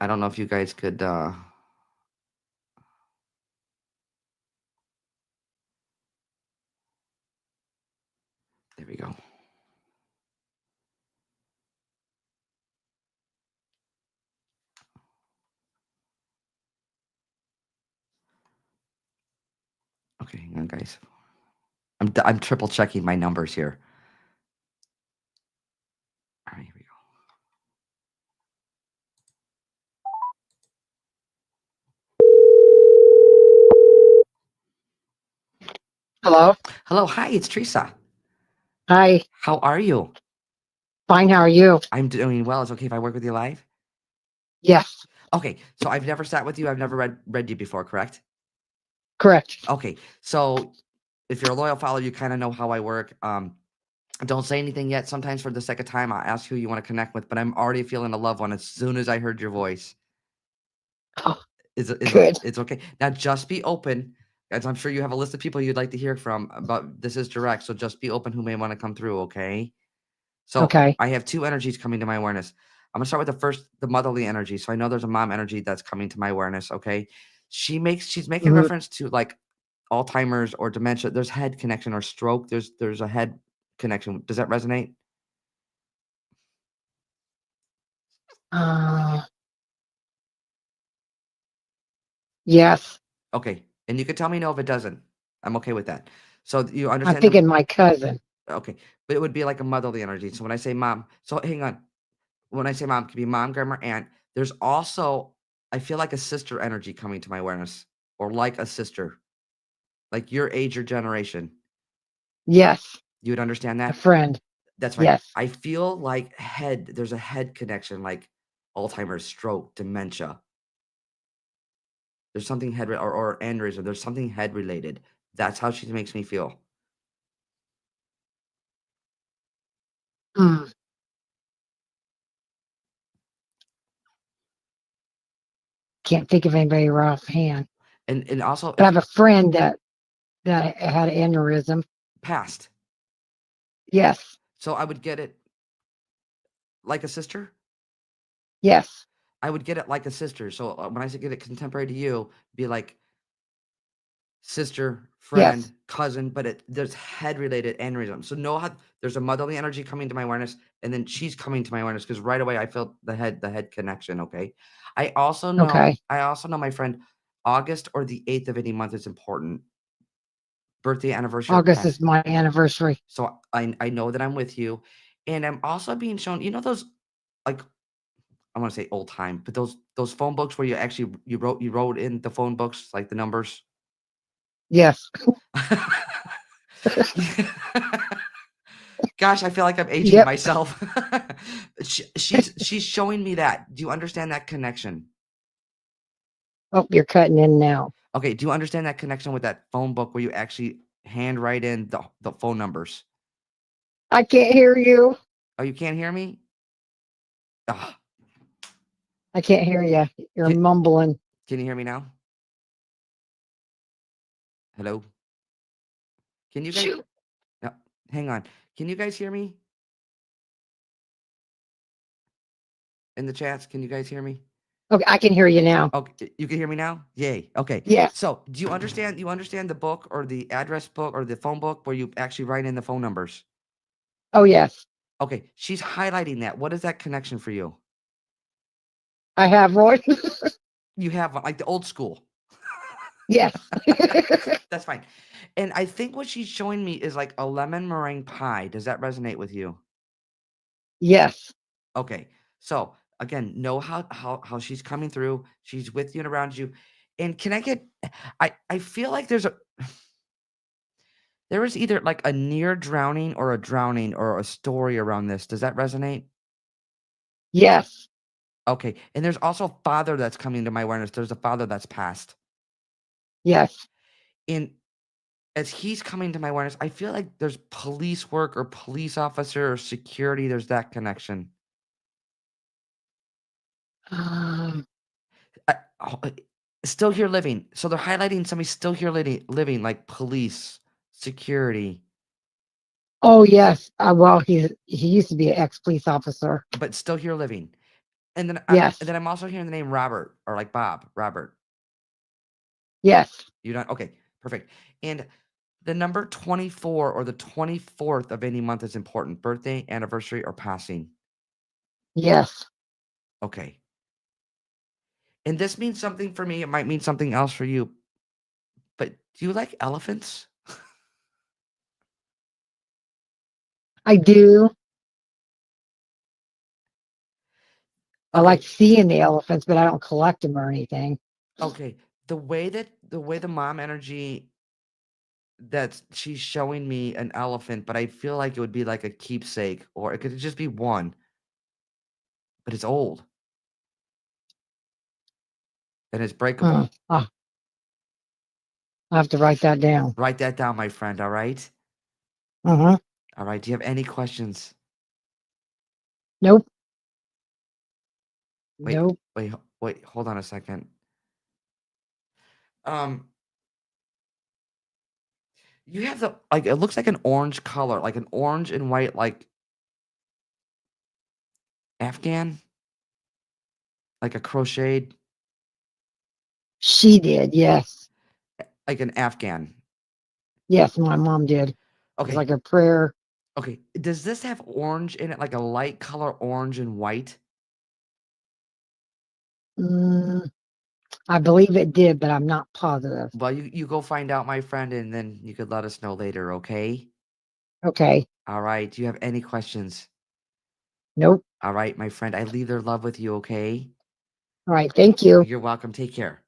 I don't know if you guys could there we go. Okay, hang on, guys. I'm triple checking my numbers here. All right, here we go. Hello. Hello, hi, it's Teresa. Hi. How are you? Fine. How are you? I'm doing well. It's okay if I work with you live? Yes. Okay, so I've never sat with you. I've never read you before, correct? Correct. Okay, so if you're a loyal follower, you kind of know how I work. Don't say anything yet. Sometimes for the second time, I'll ask who you want to connect with, but I'm already feeling a loved one as soon as I heard your voice. Oh, Is good. it's okay. Now just be open, as I'm sure you have a list of people you'd like to hear from, but this is direct, so just be open who may want to come through, okay? So Okay. I have two energies coming to my awareness. I'm gonna start with the motherly energy. So I know there's a mom energy that's coming to my awareness, okay? She's making Mhm. reference to like Alzheimer's or dementia. There's head connection or stroke. There's a head connection. Does that resonate? Uh, yes. Okay. And you can tell me no if it doesn't. I'm okay with that. So you I'm understand thinking my cousin. okay. But it would be like a motherly energy. So when I say mom, so hang on. When I say mom, it could be mom, grandma, aunt. There's also, I feel like a sister energy coming to my awareness, or like a sister, like your age or generation. Yes. You would understand A that? friend. That's right. Yes. I feel like there's a head connection, like Alzheimer's, stroke, dementia. There's something or aneurysm. There's something head related. That's how she makes me feel. Mm. Can't think of anybody right offhand. And also, But I have a friend that had an aneurysm. past. Yes. So I would get it like a sister. Yes. I would get it like a sister. So when I say get it contemporary to you, be like sister, friend, Yes. cousin, but there's head related aneurysm. So know how there's a motherly energy coming to my awareness, and then she's coming to my awareness because right away I felt the head connection. Okay. Okay. I also know my friend August or the 8th of any month is important. Birthday, anniversary, or August is past. my anniversary. So I know that I'm with you. And I'm also being shown, those like I want to say old time, but those phone books where you wrote in the phone books like the numbers. Yes. Gosh, I feel like I'm aging Yep. myself. She's showing me that. Do you understand that connection? Oh, you're cutting in now. Okay, do you understand that connection with that phone book where you actually handwrite in the phone numbers? I can't hear you. Oh, you can't hear me? Ah, I can't hear you. You're can, mumbling. can you hear me now? Hello? Can you guys Shoot. no, hang on. Can you guys hear me in the chats? Can you guys hear me? Okay, I can hear you now. Okay, you can hear me now? Yay. Okay. Yes. So, do you understand the book or the address book or the phone book where you actually write in the phone numbers? Oh, yes. Okay, she's highlighting that. What is that connection for you? I have Roy. You have like the old school. Yes. That's fine. And I think what she's showing me is like a lemon meringue pie. Does that resonate with you? Yes. Okay. So again, know how she's coming through. She's with you and around you. And can I get I feel like there is either like a near drowning or a drowning or a story around this. Does that resonate? Yes. Okay. And there's also a father that's coming to my awareness. There's a father that's passed. Yes. And as he's coming to my awareness, I feel like there's police work or police officer or security. There's that connection. Um, Oh, still here living. So they're highlighting somebody still here living like police, security, oh, yes. Well, he used to be an ex-police officer. but still here living. And then Yes. I'm also hearing the name Robert or like Bob, Robert. Yes. You don't okay, perfect. And the number 24 or the 24th of any month is important. Birthday, anniversary, or passing. Yes. Okay. And this means something for me. It might mean something else for you. But do you like elephants? I do. I Okay. like seeing the elephants, but I don't collect them or anything. Okay. The way the mom energy that she's showing me an elephant, but I feel like it would be like a keepsake, or it could just be one, but it's old and it's Hmm. breakable. I'll have to write that down. Write that down, my friend. All right. Uh-huh. All right. Do you have any questions? Nope. Wait, Nope. wait. Hold on a second. Um, you have the like. It looks like an orange color, like an orange and white, like Afghan, like a crocheted, She did. Yes. like an Afghan. Yes. My mom did. It was Okay. like a prayer. Okay. Does this have orange in it, like a light color orange and white? Mm, I believe it did, but I'm not positive. Well, you go find out, my friend, and then you could let us know later, okay? Okay. All right. Do you have any questions? Nope. All right, my friend. I leave their love with you, okay? All right. Thank you. You're welcome. Take care.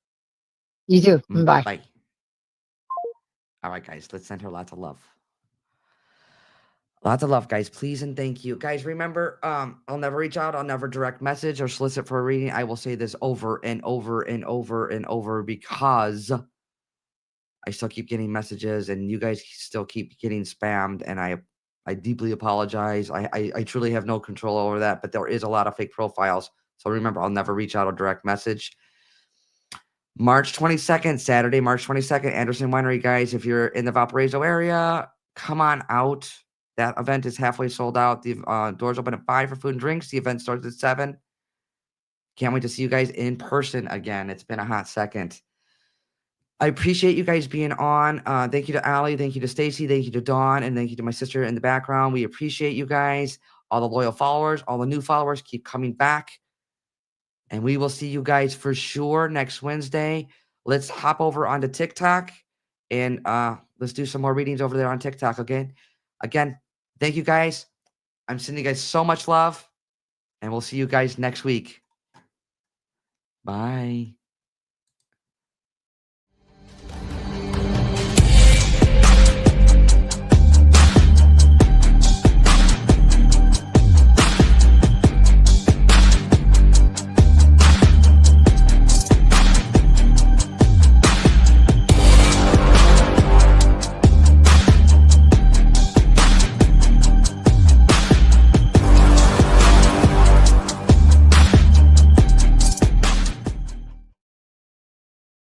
You too. Bye. Bye. All right, guys. Let's send her lots of love. Lots of love, guys. Please and thank you. Guys, remember, I'll never reach out. I'll never direct message or solicit for a reading. I will say this over and over and over and over because I still keep getting messages and you guys still keep getting spammed. And I deeply apologize. I truly have no control over that, but there is a lot of fake profiles. So remember, I'll never reach out or direct message. March 22nd, Saturday, March 22nd, Anderson Winery, guys. If you're in the Valparaiso area, come on out. That event is halfway sold out. The doors open at 5 for food and drinks. The event starts at 7. Can't wait to see you guys in person again. It's been a hot second. I appreciate you guys being on. Thank you to Allie. Thank you to Stacy. Thank you to Dawn. And thank you to my sister in the background. We appreciate you guys. All the loyal followers, all the new followers keep coming back. And we will see you guys for sure next Wednesday. Let's hop over onto TikTok and let's do some more readings over there on TikTok again. Again, thank you guys. I'm sending you guys so much love, and we'll see you guys next week. Bye.